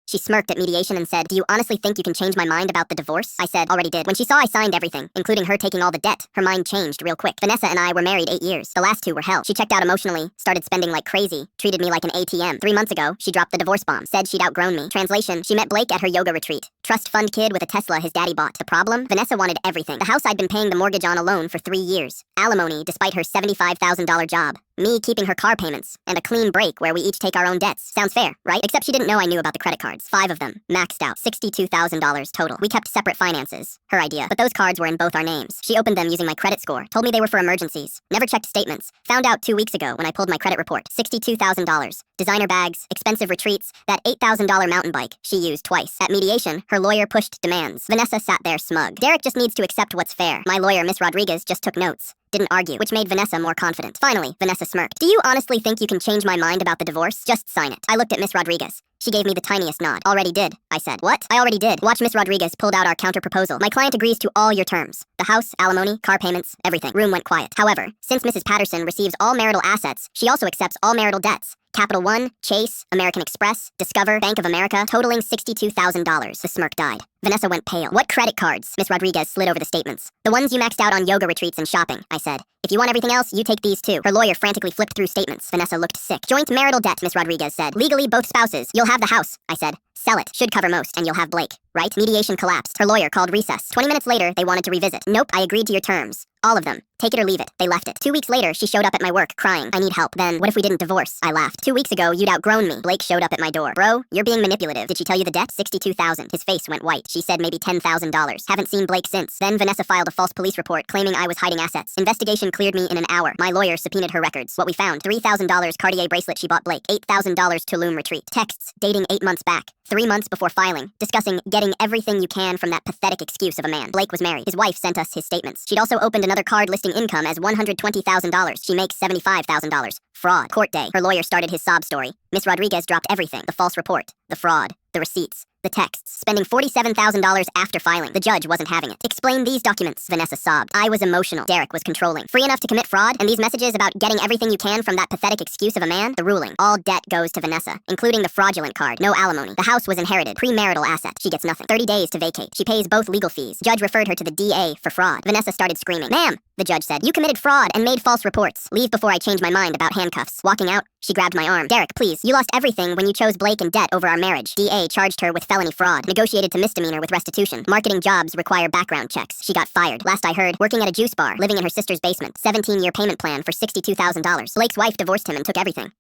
She smirked at mediation and said, "Do you honestly think you can change my mind about the divorce?" I said, "Already did." When she saw I signed everything, including her taking all the debt, her mind changed real quick. Vanessa and I were married 8 years. The last 2 were hell. She checked out emotionally, started spending like crazy, treated me like an ATM. 3 months ago, she dropped the divorce bomb, said she'd outgrown me. Translation, she met Blake at her yoga retreat. Trust fund kid with a Tesla his daddy bought. The problem? Vanessa wanted everything. The house I'd been paying the mortgage on alone for 3 years. Alimony despite her $75,000 job. Me keeping her car payments, and a clean break where we each take our own debts. Sounds fair, right? Except she didn't know I knew about the credit cards. 5 of them, maxed out, $62,000 total. We kept separate finances. Her idea. But those cards were in both our names. She opened them using my credit score, told me they were for emergencies. Never checked statements. Found out 2 weeks ago when I pulled my credit report. $62,000. Designer bags, expensive retreats, that $8,000 mountain bike she used twice. At mediation, her lawyer pushed demands. Vanessa sat there smug. Derek just needs to accept what's fair. My lawyer, Miss Rodriguez, just took notes. Didn't argue, which made Vanessa more confident. Finally, Vanessa smirked. "Do you honestly think you can change my mind about the divorce? Just sign it." I looked at Miss Rodriguez. She gave me the tiniest nod. "Already did," I said. "What?" "I already did." Watch. Miss Rodriguez pulled out our counter-proposal. "My client agrees to all your terms. The house, alimony, car payments, everything." Room went quiet. "However, since Mrs. Patterson receives all marital assets, she also accepts all marital debts. Capital One, Chase, American Express, Discover, Bank of America, totaling $62,000. The smirk died. Vanessa went pale. "What credit cards?" Miss Rodriguez slid over the statements. "The ones you maxed out on yoga retreats and shopping," I said. "If you want everything else, you take these too." Her lawyer frantically flipped through statements. Vanessa looked sick. "Joint marital debt," Miss Rodriguez said. "Legally, both spouses. You'll have the house," I said. "Sell it. Should cover most, and you'll have Blake, right?" Mediation collapsed. Her lawyer called recess. 20 minutes later, they wanted to revisit. "Nope, I agreed to your terms. All of them. Take it or leave it." They left it. 2 weeks later, she showed up at my work, crying. "I need help." "Then, what if we didn't divorce?" I laughed. "2 weeks ago, you'd outgrown me." Blake showed up at my door. "Bro, you're being manipulative. Did she tell you the debt?" $62,000. His face went white. "She said maybe $10,000. Haven't seen Blake since." Then Vanessa filed a false police report claiming I was hiding assets. Investigation cleared me in an hour. My lawyer subpoenaed her records. What we found: $3,000 Cartier bracelet she bought Blake, $8,000 Tulum retreat, texts dating 8 months back, 3 months before filing, discussing getting everything you can from that pathetic excuse of a man. Blake was married. His wife sent us his statements. She'd also opened another card listing income as $120,000. She makes $75,000. Fraud. Court day. Her lawyer started his sob story. Miss Rodriguez dropped everything. The false report, the fraud, the receipts, the texts, spending $47,000 after filing. The judge wasn't having it. "Explain these documents," Vanessa sobbed. I was emotional. Derek was controlling. "Free enough to commit fraud? And these messages about getting everything you can from that pathetic excuse of a man?" The ruling: all debt goes to Vanessa, including the fraudulent card. No alimony. The house was inherited. Premarital asset. She gets nothing. 30 days to vacate. She pays both legal fees. Judge referred her to the DA for fraud. Vanessa started screaming. "Ma'am," the judge said, "you committed fraud and made false reports. Leave before I change my mind about handcuffs." Walking out, she grabbed my arm. "Derek, please, you lost everything when you chose Blake and debt over our marriage." DA charged her with felony fraud. Negotiated to misdemeanor with restitution. Marketing jobs require background checks. She got fired. Last I heard, working at a juice bar, living in her sister's basement. 17-year payment plan for $62,000. Blake's wife divorced him and took everything.